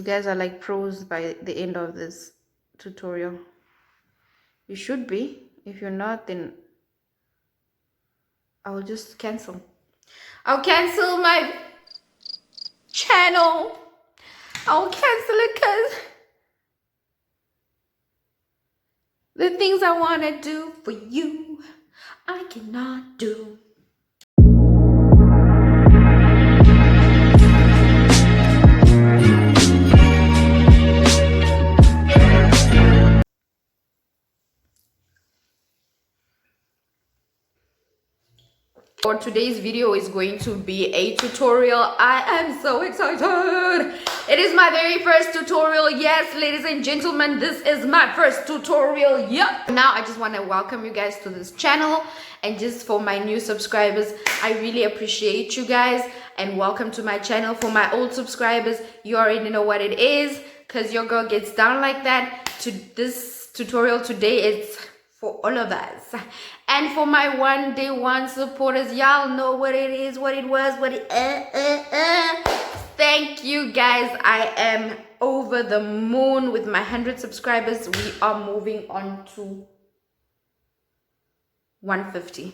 guys are like pros by the end of this tutorial. You should be. If you're not, then I'll just cancel. I'll cancel my channel. I'll cancel it because the things I want to do for you, I cannot do. For today's video is going to be a tutorial. I am so excited. It is my very first tutorial. Yes, ladies and gentlemen, this is my first tutorial. Yep. Now I just want to welcome you guys to this channel, and just for my new subscribers, I really appreciate you guys, and welcome to my channel. For my old subscribers, you already know what it is, because your girl gets down like that. To this tutorial today, it's for all of us. And for my 1-day-1 supporters, y'all know what it is, what it was, what it Thank you guys. I am over the moon with my 100 subscribers. We are moving on to 150.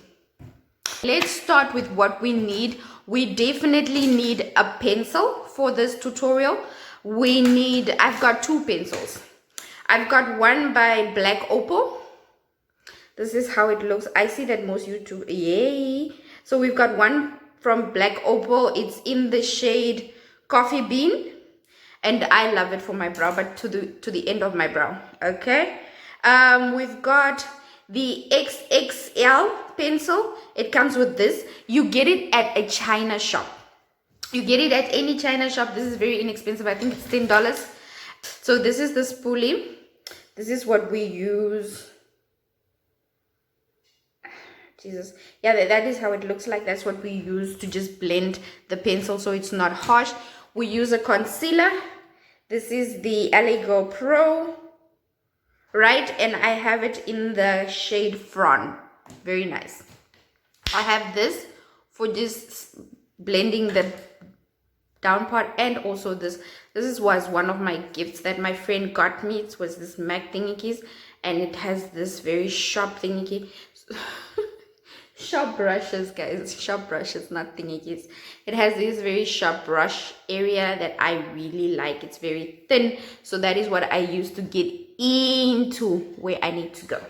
Let's start with what we need. We definitely need a pencil for this tutorial. I've got 2 pencils. I've got one by Black Opal. This is how it looks. I see that most YouTube, yay. So we've got one from Black Opal. It's in the shade Coffee Bean, and I love it for my brow, but to the end of my brow. Okay. We've got the XXL pencil. It comes with this. You get it at a China shop. You get it at any China shop. This is very inexpensive. I think it's $10. So this is the spoolie. This is what we use. Jesus. Yeah, that is how it looks like. That's what we use to just blend the pencil so it's not harsh. We use a concealer. This is the Go Pro, right? And I have it in the shade Fawn. Very nice. I have this for just blending the down part, and also this was one of my gifts that my friend got me. It was this MAC thingy, and it has this very sharp thingy. Sharp brushes, guys, sharp brushes, not thingies. It has this very sharp brush area that I really like. It's very thin, so that is what I use to get into where I need to go.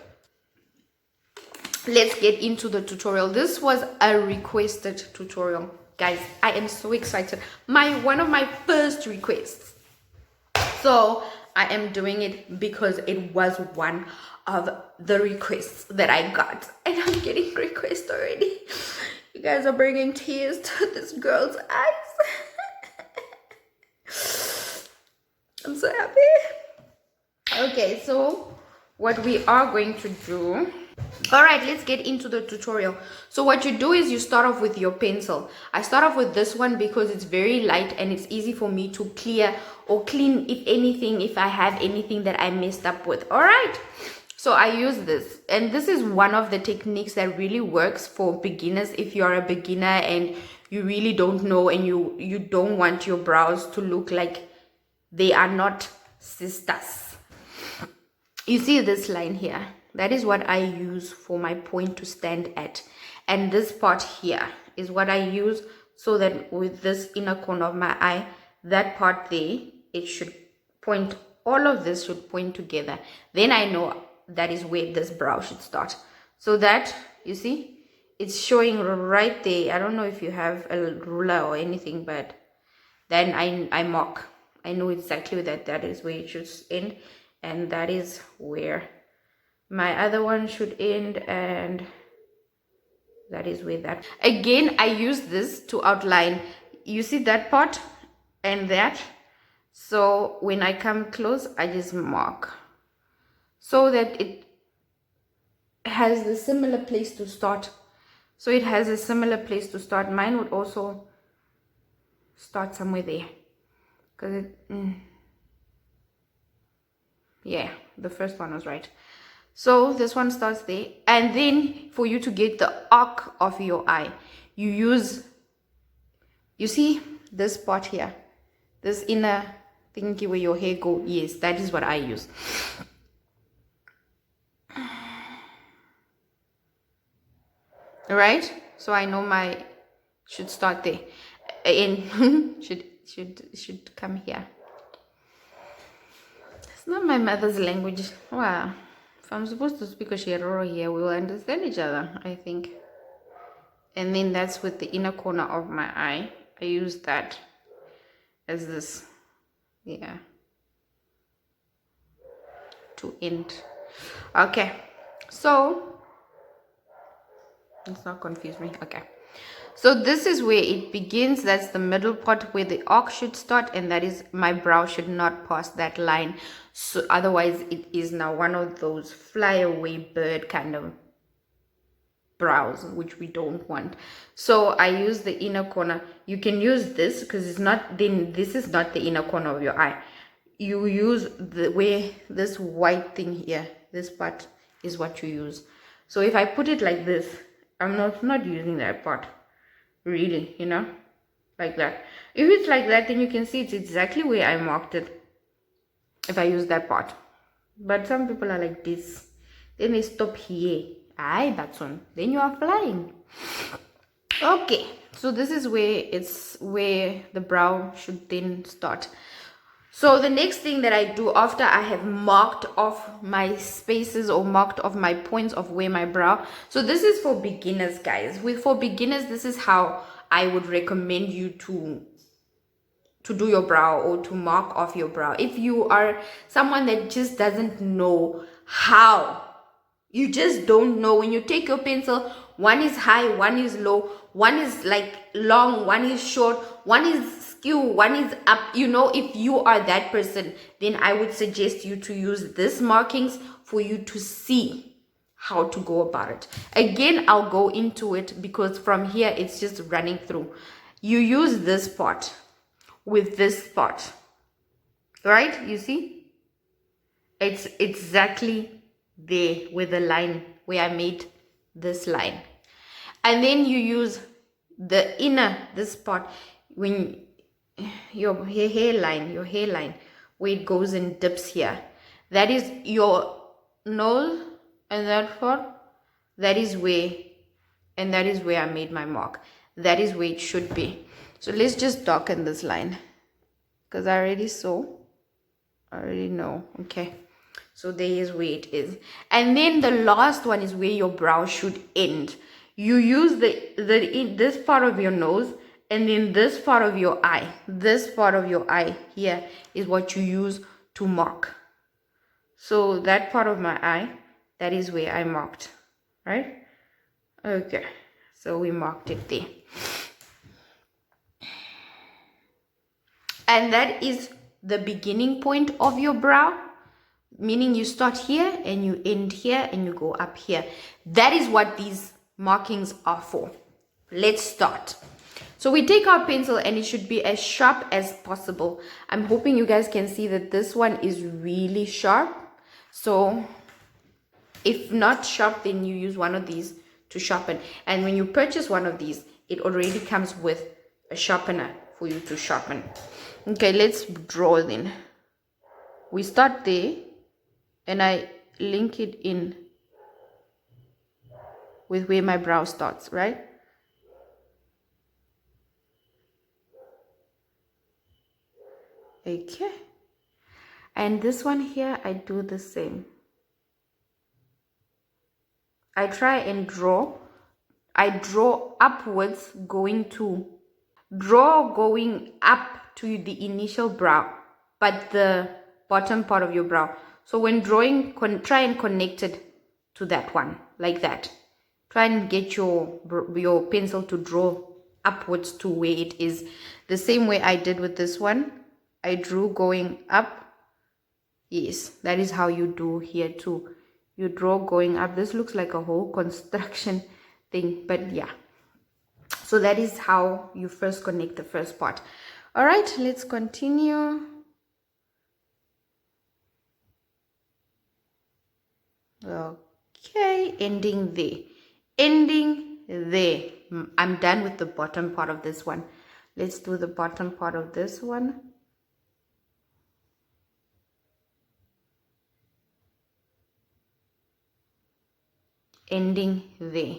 Let's get into the tutorial. This was a requested tutorial, guys. I am so excited. One of my first requests, so I am doing it because it was one of the requests that I got, and I'm getting requests already. You guys are bringing tears to this girl's eyes. I'm so happy. Okay, so what we are going to do, all right, let's get into the tutorial. So what you do is you start off with your pencil. I start off with this one because it's very light and it's easy for me to clear or clean if I have anything that I messed up with. All right, so I use this, and this is one of the techniques that really works for beginners. If you're a beginner and you really don't know, and you don't want your brows to look like they are not sisters. You see this line here? That is what I use for my point to stand at. And this part here is what I use so that with this inner corner of my eye, that part there, it should point, all of this should point together. Then I know that is where this brow should start. So that, you see, it's showing right there. I don't know if you have a ruler or anything, but then I mark. I know exactly that is where it should end, and that is where my other one should end, and that is where that. Again, I use this to outline. You see that part and that. So when I come close, I just mark so that it has a similar place to start. So it has a similar place to start. Mine would also start somewhere there, because yeah, the first one was right. So this one starts there, and then for you to get the arc of your eye, you see this part here, this inner thingy where your hair go. Yes, that is what I use. All right, so I know my should start there, and should come here. It's not my mother's language. Wow, if I'm supposed to speak a Shiroro here, we will understand each other, I think. And then that's with the inner corner of my eye. I use that as this, yeah, to end. Okay, so let's not confuse me. Okay, so this is where it begins. That's the middle part where the arc should start, and that is my brow should not pass that line. So otherwise it is now one of those flyaway bird kind of brows, which we don't want. So I use the inner corner. You can use this because it's not, then this is not the inner corner of your eye. You use the where this white thing here, this part is what you use. So if I put it like this, I'm not using that part really, you know, like that. If it's like that, then you can see it's exactly where I marked it if I use that part. But some people are like this, then they stop here. Aye, that's on. Then you are flying. Okay, so this is where the brow should then start. So the next thing that I do after I have marked off my spaces or marked off my points of where my brow. So this is for beginners, guys. For beginners, this is how I would recommend you to do your brow or to mark off your brow. If you are someone that just doesn't know how, you just don't know, when you take your pencil, one is high, one is low, one is like long, one is short, one is skew, one is up, you know, if you are that person, then I would suggest you to use this markings for you to see how to go about it. Again, I'll go into it because from here it's just running through. You use this part with this part, right? You see, it's exactly there with the line where I made this line, and then you use the inner, this part, when your hairline where it goes and dips here, that is your nose, and that part, that is where, and that is where I made my mark. That is where it should be. So let's just darken this line because I already know. Okay, so there is where it is. And then the last one is where your brow should end. You use this part of your nose, and then this part of your eye. This part of your eye here is what you use to mark. So that part of my eye, that is where I marked, right? Okay, so we marked it there. And that is the beginning point of your brow, meaning you start here and you end here and you go up here. That is what these markings are for. Let's start. So we take our pencil and it should be as sharp as possible. I'm hoping you guys can see that this one is really sharp. So if not sharp, then you use one of these to sharpen. And when you purchase one of these, it already comes with a sharpener for you to sharpen. Okay, let's draw then. We start there and I link it in with where my brow starts, right? Okay, and this one here, I do the same. I try and draw. I draw upwards, going up to the initial brow, but the bottom part of your brow. So when drawing, try and connect it to that one, like that. Try and get your pencil to draw upwards to where it is. The same way I did with this one. I drew going up. Yes, that is how you do here too. You draw going up. This looks like a whole construction thing, but yeah. So that is how you first connect the first part. All right, let's continue. Okay, ending there. Ending there. I'm done with the bottom part of this one. Let's do the bottom part of this one. ending there.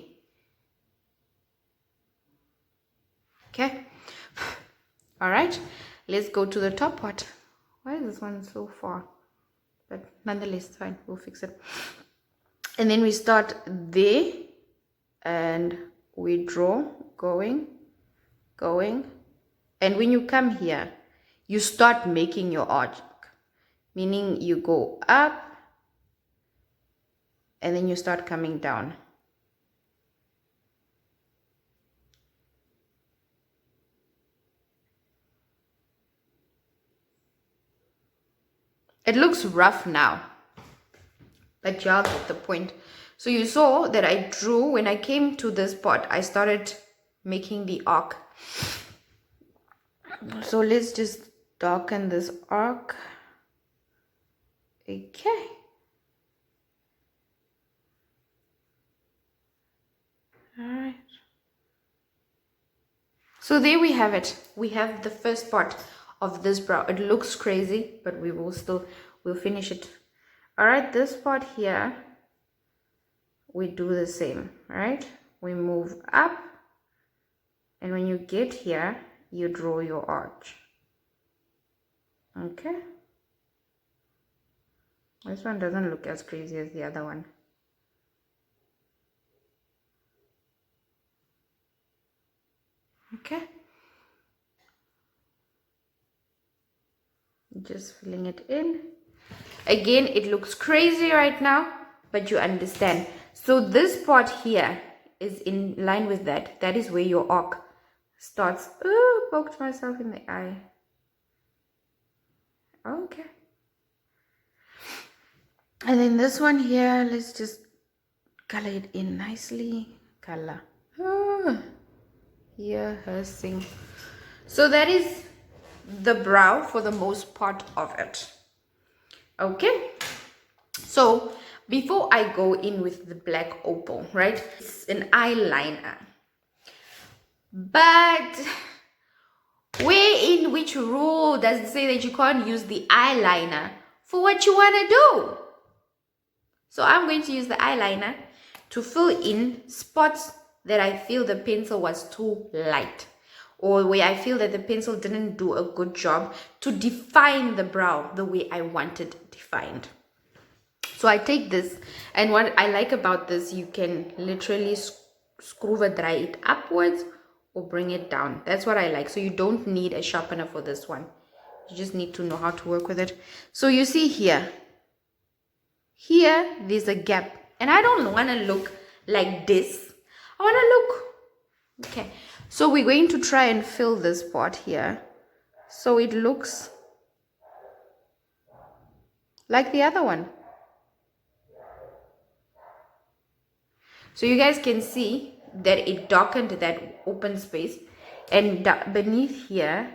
Okay. All right, let's go to the top part. Why is this one so far? But nonetheless, fine, we'll fix it. And then we start there and we draw, going. And when you come here, you start making your arch, meaning you go up and then you start coming down. It looks rough now, but y'all get the point. So you saw that I drew, when I came to this part, I started making the arc. So let's just darken this arc. Okay. All right. So there we have it. We have the first part of this brow. It looks crazy, but we'll finish it. All right, this part here, we do the same, right? We move up, and when you get here, you draw your arch. Okay. This one doesn't look as crazy as the other one. Okay. Just filling it in. Again, it looks crazy right now, but you understand. So this part here is in line with that. That is where your arc starts. Oh, poked myself in the eye. Okay. And then this one here, let's just color it in nicely. Color. Oh, here, her sing. So that is the brow for the most part of it. Okay, so before I go in with the black opal, right, it's an eyeliner, but where in which rule does it say that you can't use the eyeliner for what you want to do? So I'm going to use the eyeliner to fill in spots that I feel the pencil was too light, or where I feel that the pencil didn't do a good job to define the brow the way I want it defined. So I take this, and what I like about this, you can literally screw or dry it upwards or bring it down. That's what I like. So you don't need a sharpener for this one. You just need to know how to work with it. So you see here there's a gap, and I don't want to look like this. I want to look, okay, so we're going to try and fill this part here so it looks like the other one. So you guys can see that it darkened that open space, and beneath here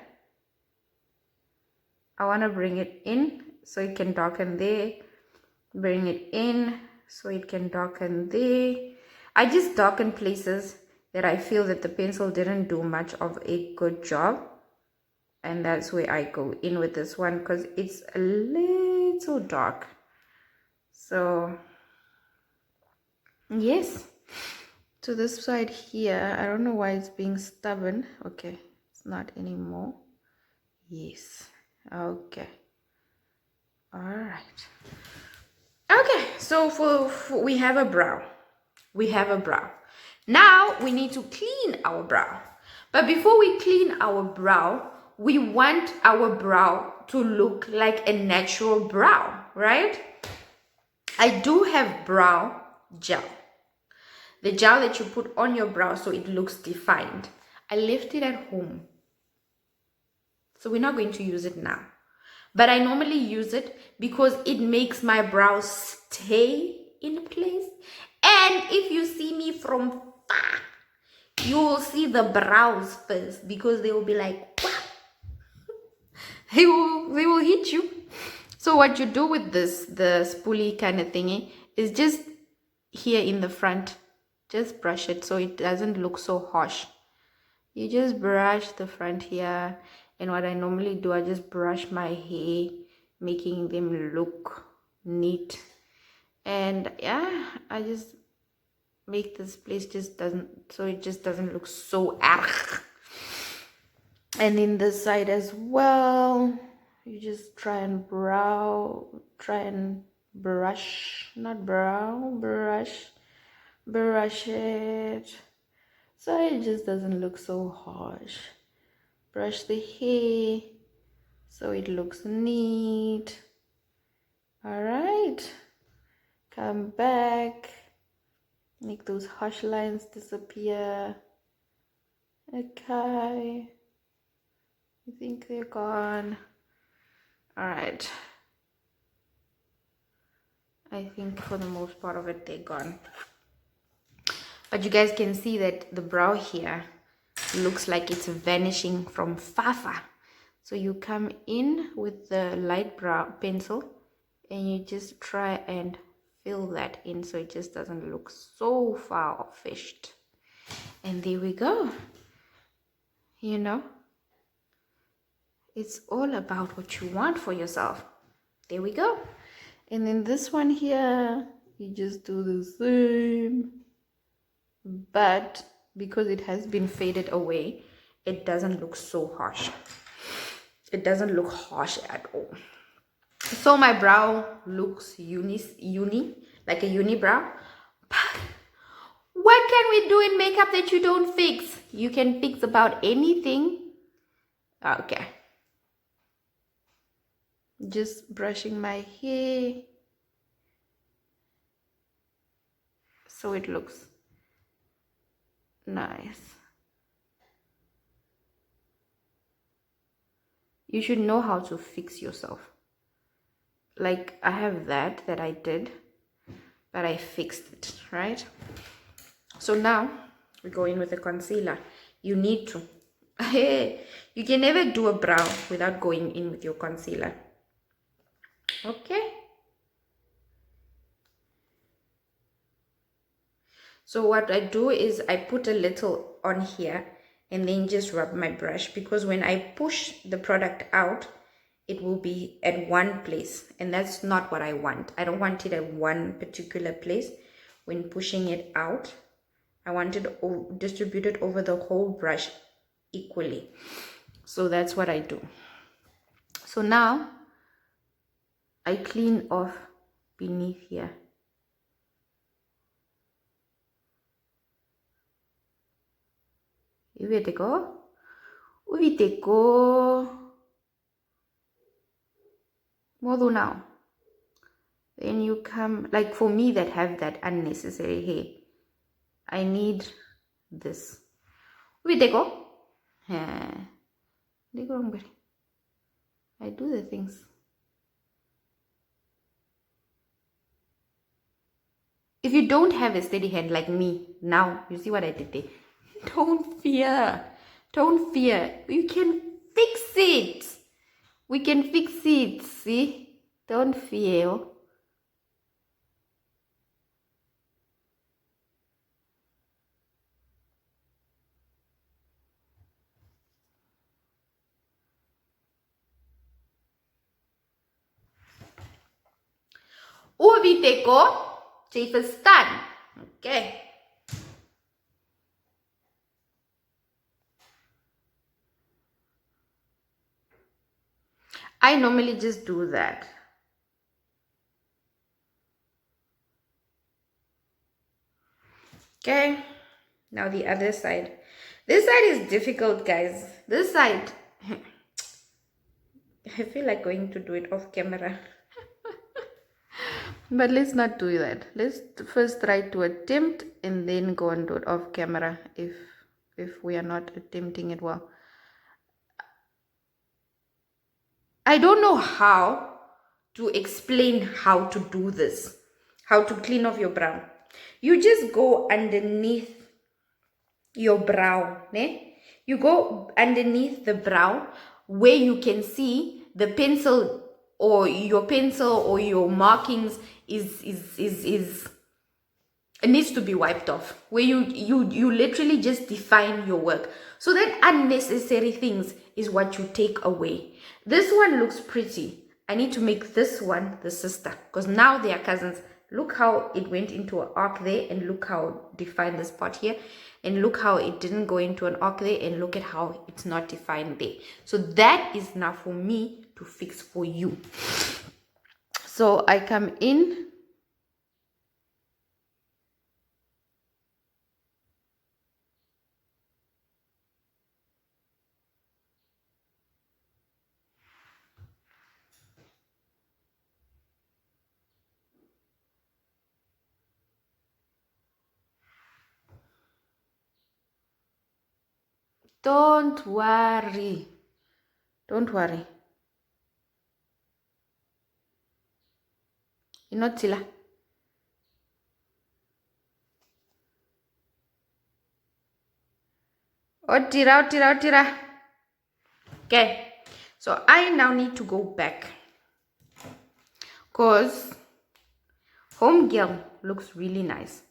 I want to bring it in so it can darken there, bring it in so it can darken there. I just darken places that I feel that the pencil didn't do much of a good job, and that's where I go in with this one because it's a little dark. So yes, to this side here, I don't know why it's being stubborn. Okay, it's not anymore. Yes, okay, all right. Okay, so for we have a brow. Now we need to clean our brow. But before we clean our brow, we want our brow to look like a natural brow, right? I do have brow gel. The gel that you put on your brow so it looks defined. I left it at home, so we're not going to use it now. But I normally use it because it makes my brows stay in place. And if you see me from far, you will see the brows first because they will be like, wow. they will hit you. So what you do with this, the spoolie kind of thingy, is just here in the front, just brush it so it doesn't look so harsh. You just brush the front here, and what I normally do, I just brush my hair, making them look neat. And yeah, I just make this place it just doesn't look so arg. And in this side as well, you just try and brush, not brow, brush it so it just doesn't look so harsh. Brush the hair so it looks neat. All right, come back, make those harsh lines disappear. Okay, I think they're gone. All right, I think for the most part of it they're gone, but you guys can see that the brow here looks like it's vanishing from far. So you come in with the light brow pencil and you just try and fill that in so it just doesn't look so far-fetched. And there we go. You know, it's all about what you want for yourself. There we go. And then this one here, you just do the same, but because it has been faded away, it doesn't look so harsh. It doesn't look harsh at all. So my brow looks uni, like a unibrow. But what can we do in makeup that you don't fix? You can fix about anything. Okay. Just brushing my hair so it looks nice. You should know how to fix yourself. Like I have that I did, but I fixed it, right? So now we go in with a concealer. You need to. You can never do a brow without going in with your concealer. Okay. So what I do is I put a little on here and then just rub my brush, because when I push the product out, it will be at one place, and that's not what I want. I don't want it at one particular place. When pushing it out, I want it distributed over the whole brush equally. So that's what I do. So now I clean off beneath here. More now. Then you come, like for me that have that unnecessary hair, I need this. I do the things. If you don't have a steady hand like me, now, you see what I did there? Don't fear. Don't fear. You can fix it. We can fix it, see? Don't fear. Uviteko, jy verstaan. Okay. I normally just do that. Okay, now the other side. This side is difficult, guys. This side, I feel like going to do it off camera. But let's not do that. Let's first try to attempt and then go and do it off camera if we are not attempting it well. I don't know how to explain how to do this, how to clean off your brow. You just go underneath your brow, né? You go underneath the brow where you can see the pencil or your markings it needs to be wiped off, where you literally just define your work. So that unnecessary things is what you take away. This one looks pretty. I need to make this one the sister, because now they are cousins. Look how it went into an arc there, and look how defined this part here, and look how it didn't go into an arc there, and look at how it's not defined there. So that is now for me to fix for you. So I come in, don't worry, don't worry, you're not Tila. Otira, otira, otira. Okay, so I now need to go back because home girl looks really nice.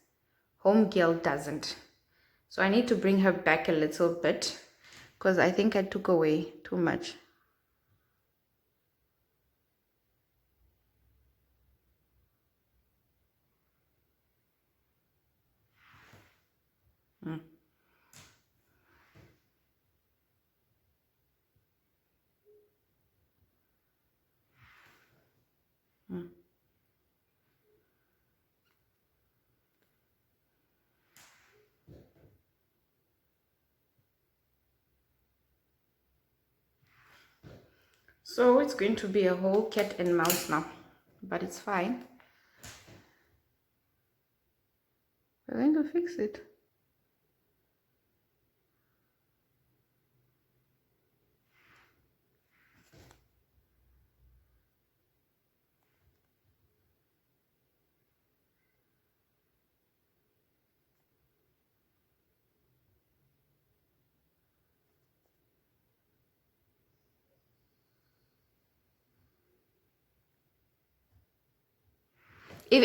Home girl doesn't. So I need to bring her back a little bit because I think I took away too much. So it's going to be a whole cat and mouse now, but it's fine. We're going to fix it. If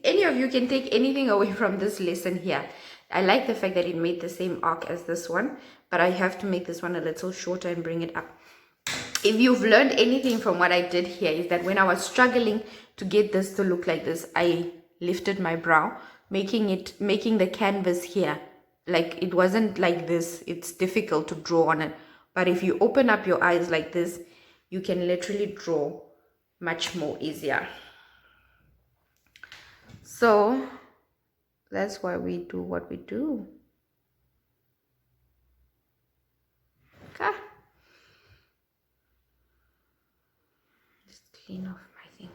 any of you can take anything away from this lesson here, I like the fact that it made the same arc as this one, but I have to make this one a little shorter and bring it up. If you've learned anything from what I did here, is that when I was struggling to get this to look like this, I lifted my brow, making the canvas here, like it wasn't like this. It's difficult to draw on it, but if you open up your eyes like this, you can literally draw much more easier. So that's why we do what we do. Okay. Just clean off my thing.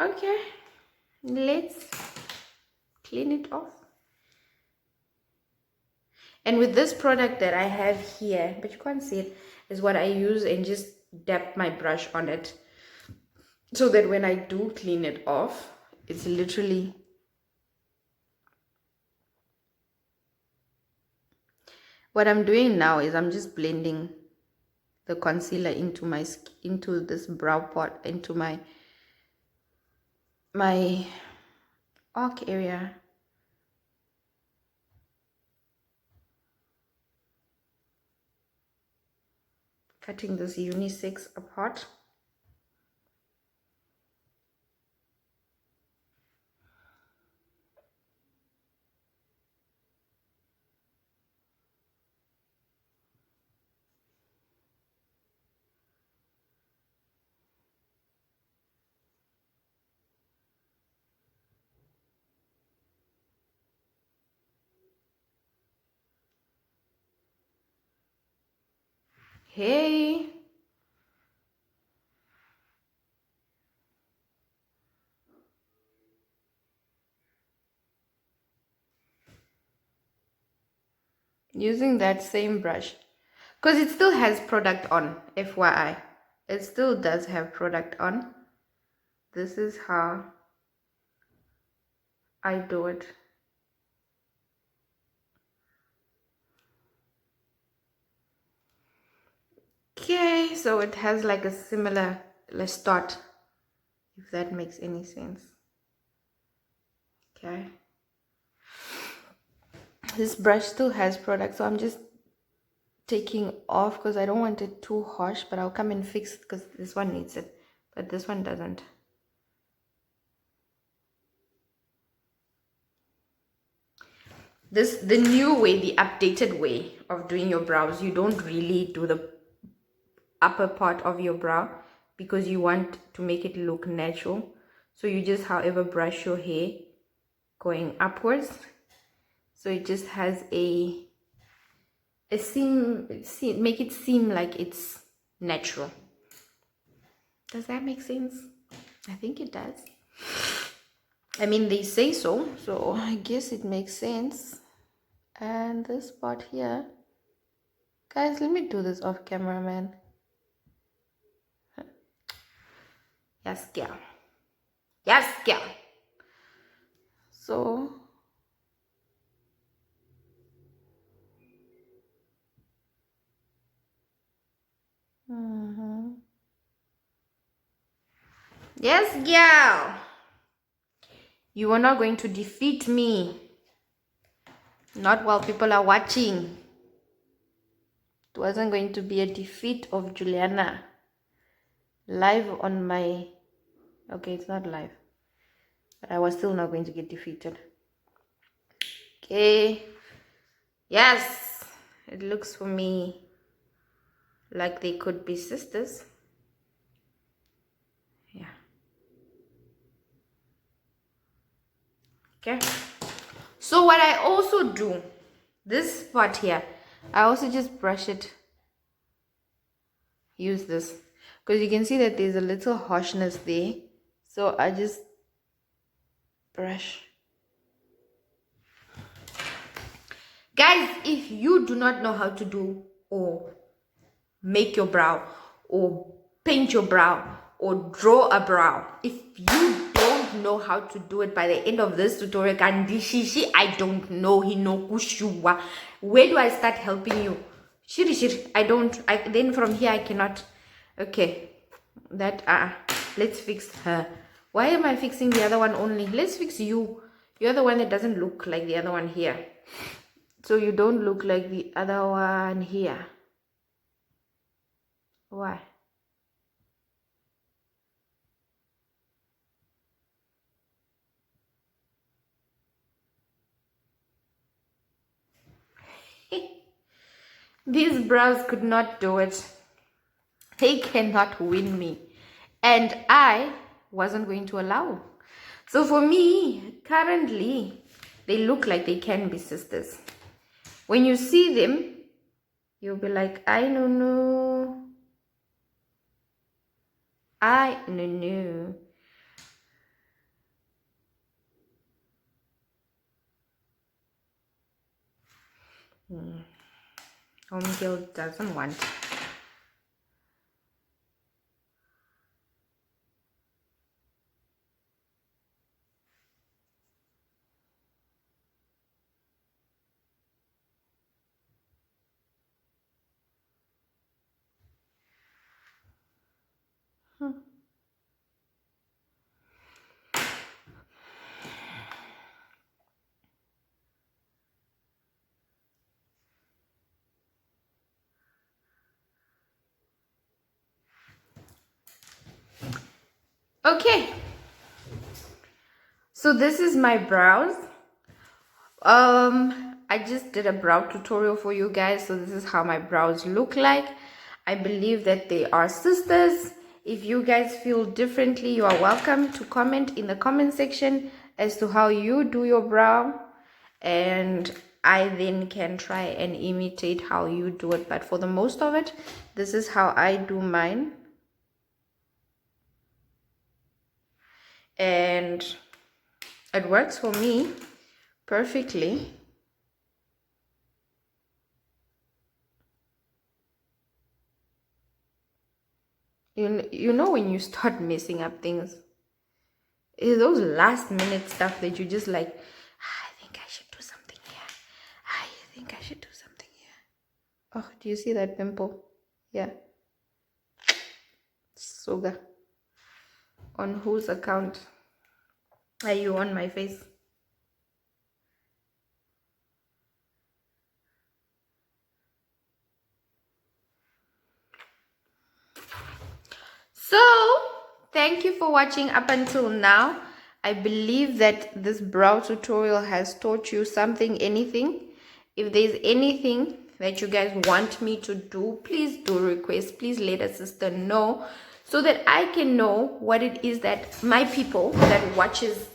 Okay, let's clean it off. And with this product that I have here, but you can't see it, is what I use and just dab my brush on it, so that when I do clean it off, it's literally what I'm doing now is I'm just blending the concealer into this brow part, into my arc area. Cutting this unisex apart. Hey, using that same brush, because it still has product on, FYI. It still does have product on. This is how I do it. Okay, so it has like a similar, let's start, if that makes any sense. Okay, this brush still has product, so I'm just taking off because I don't want it too harsh, but I'll come and fix it because this one needs it, but this one doesn't. the new way, the updated way of doing your brows. You don't really do the upper part of your brow because you want to make it look natural. So you just, however, brush your hair going upwards, so it just has a make it seem like it's natural. Does that make sense? I think it does. I mean, they say so, so I guess it makes sense. And this part here, guys, let me do this off camera, man. Yes, girl. Yes, girl. So yes, girl. You are not going to defeat me. Not while people are watching. It wasn't going to be a defeat of Juliana. Live on my... Okay, it's not live. But I was still not going to get defeated. Okay. Yes. It looks for me like they could be sisters. Yeah. Okay. So what I also do, this part here, I also just brush it. Use this. Because you can see that there's a little harshness there. So I just brush. Guys, if you do not know how to do or make your brow or paint your brow or draw a brow, if you don't know how to do it by the end of this tutorial, I don't know, where do I start helping you? Then from here I cannot. Okay, that let's fix her. Why am I fixing the other one only? Let's fix you. You're the one that doesn't look like the other one here, so you don't look like the other one here. Why? These brows could not do it. They cannot win me. And I wasn't going to allow. So for me, currently, they look like they can be sisters. When you see them, you'll be like, I don't know. I don't know. Homegirl doesn't want. Okay. So this is my brows. I just did a brow tutorial for you guys, so this is how my brows look like. I believe that they are sisters. If you guys feel differently, you are welcome to comment in the comment section as to how you do your brow, and I then can try and imitate how you do it. But for the most of it, this is how I do mine. And it works for me perfectly. You know when you start messing up things, it's those last minute stuff that you just like, I think I should do something here. I think I should do something here. Oh, do you see that pimple? Yeah. Soga. On whose account are you on my face? So, thank you for watching up until now. I believe that this brow tutorial has taught you something, anything. If there's anything that you guys want me to do, please do request. Please let a sister know so that I can know what it is that my people that watches,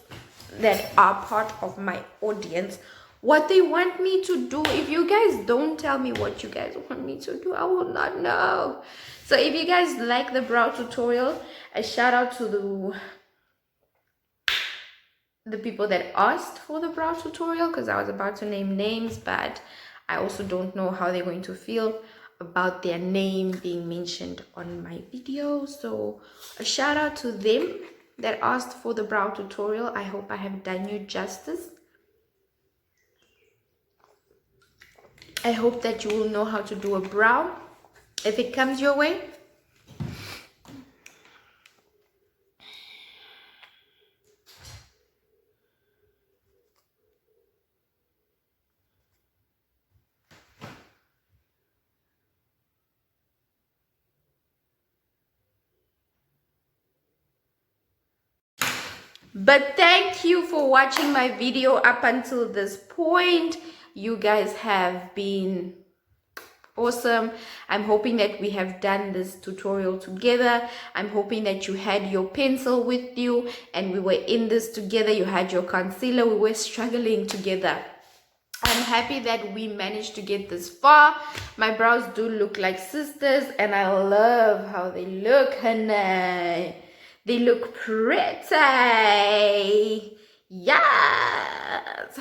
that are part of my audience, what they want me to do. If you guys don't tell me what you guys want me to do, I will not know. So if you guys like the brow tutorial, a shout out to the people that asked for the brow tutorial, because I was about to name names, but I also don't know how they're going to feel about their name being mentioned on my video. So a shout out to them that asked for the brow tutorial. I hope I have done you justice. I hope that you will know how to do a brow if it comes your way. But thank you for watching my video up until this point. You guys have been awesome. I'm hoping that we have done this tutorial together. I'm hoping that you had your pencil with you and we were in this together. You had your concealer. We were struggling together. I'm happy that we managed to get this far. My brows do look like sisters and I love how they look, honey. They look pretty. Yes.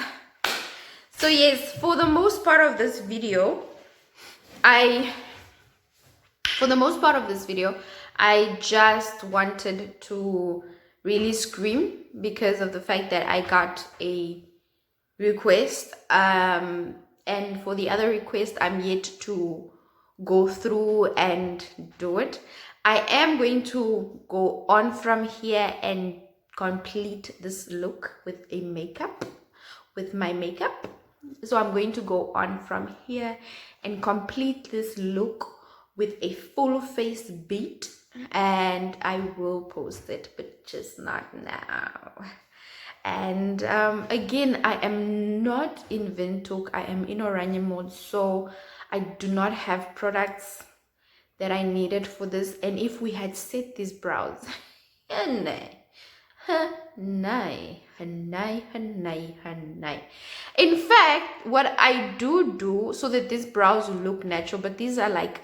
So yes, for the most part of this video, I just wanted to really scream because of the fact that I got a request, and for the other request I'm yet to go through and do it. I am going to go on from here and complete this look with my makeup. So I'm going to go on from here and complete this look with a full face beat, and I will post it, but just not now. And again, I am not in Windhoek, I am in Oranje mode, so I do not have products that I needed for this. And if we had set these brows, in fact, what I do so that these brows look natural, but these are like,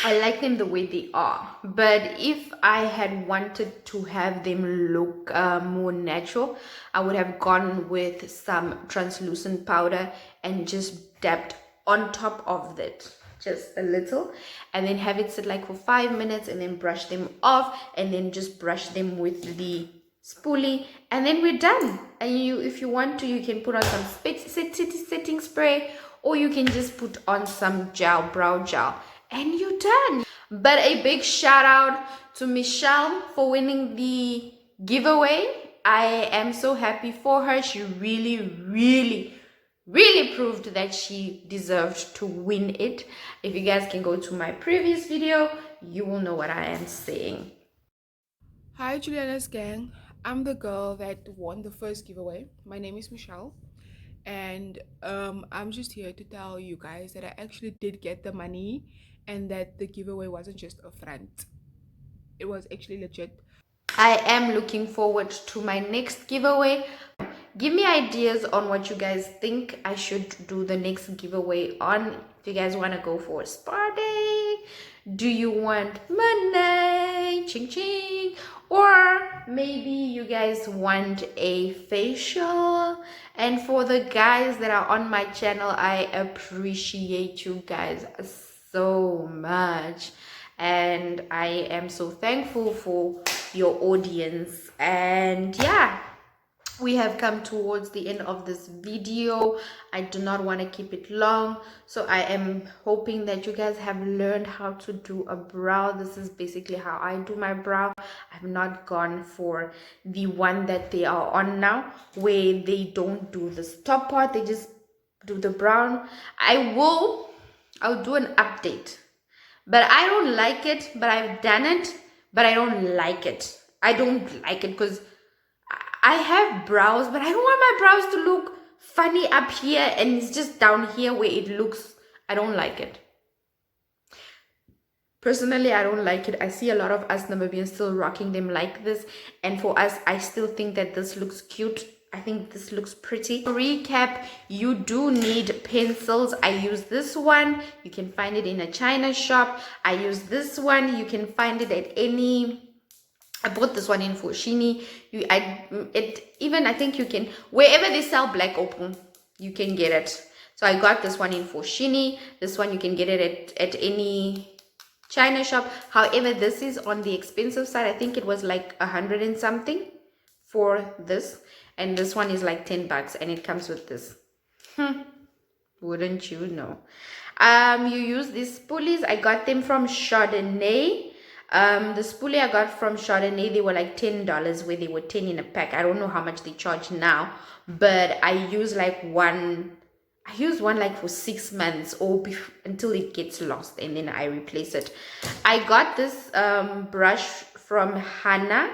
I like them the way they are, but if I had wanted to have them look more natural, I would have gone with some translucent powder and just dabbed on top of that just a little, and then have it sit like for 5 minutes and then brush them off, and then just brush them with the spoolie, and then we're done. And you, if you want to, you can put on some setting spray, or you can just put on some brow gel, and you're done. But a big shout out to Michelle for winning the giveaway. I am so happy for her. She really proved that she deserved to win it. If you guys can go to my previous video, you will know what I am saying. Hi Juliana's gang, I'm the girl that won the first giveaway. My name is Michelle, and I'm just here to tell you guys that I actually did get the money and that the giveaway wasn't just a front. It was actually legit. I am looking forward to my next giveaway. Give me ideas on what you guys think I should do the next giveaway on. If you guys want to go for a spa day, do you want money, ching ching, or maybe you guys want a facial? And for the guys that are on my channel, I appreciate you guys so much, and I am so thankful for your audience. And yeah, we have come towards the end of this video. I do not want to keep it long, so I am hoping that you guys have learned how to do a brow. This is basically how I do my brow. I've not gone for the one that they are on now, where they don't do this top part, they just do the brown. I'll do an update, but I don't like it. But I've done it, but I don't like it. I don't like it because I have brows, but I don't want my brows to look funny up here, and it's just down here where it looks, I don't like it. Personally, I don't like it. I see a lot of us Namibians still rocking them like this, and for us, I still think that this looks cute. I think this looks pretty. To recap, you do need pencils. I use this one. You can find it in a China shop. I use this one. You can find it at any, I bought this one in Fushini. I think you can, wherever they sell black opal, you can get it. So I got this one in Fushini. This one you can get it at any China shop. However, this is on the expensive side. I think it was like 100 and something for this, and this one is like $10, and it comes with this. Wouldn't you know? You use these spoolies. I got them from Chardonnay. The spoolie I got from Chardonnay, they were like $10, where they were 10 in a pack. I don't know how much they charge now, but I use like one. I use one like for 6 months or until it gets lost, and then I replace it. I got this brush from Hannah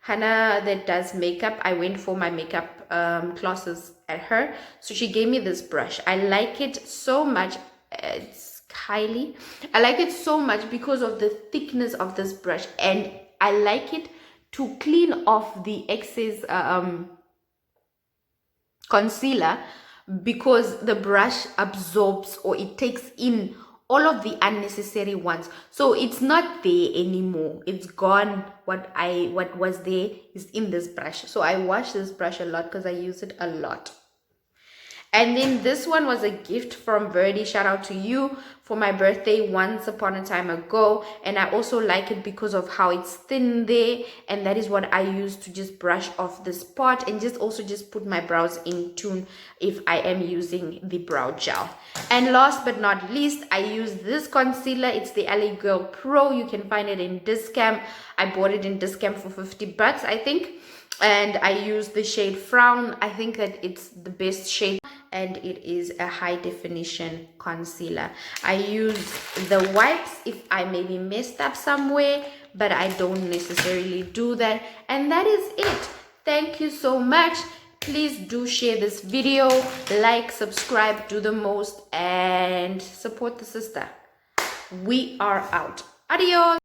that does makeup. I went for my makeup classes at her, so she gave me this brush. I like it so much. It's Kylie. I like it so much because of the thickness of this brush, and I like it to clean off the excess concealer, because the brush absorbs, or it takes in all of the unnecessary ones, so it's not there anymore. It's gone. What was there is in this brush. So I wash this brush a lot because I use it a lot. And then this one was a gift from Verdi. Shout out to you, for my birthday once upon a time ago. And I also like it because of how it's thin there. And that is what I use to just brush off this part, and just also just put my brows in tune if I am using the brow gel. And last but not least, I use this concealer. It's the LA Girl Pro. You can find it in Discam. I bought it in Discam for $50, I think. And I use the shade Frown. I think that it's the best shade, and it is a high definition concealer. I use the wipes if I maybe messed up somewhere, but I don't necessarily do that. And that is it. Thank you so much. Please do share this video, like, subscribe, do the most, and support the sister. We are out. Adios.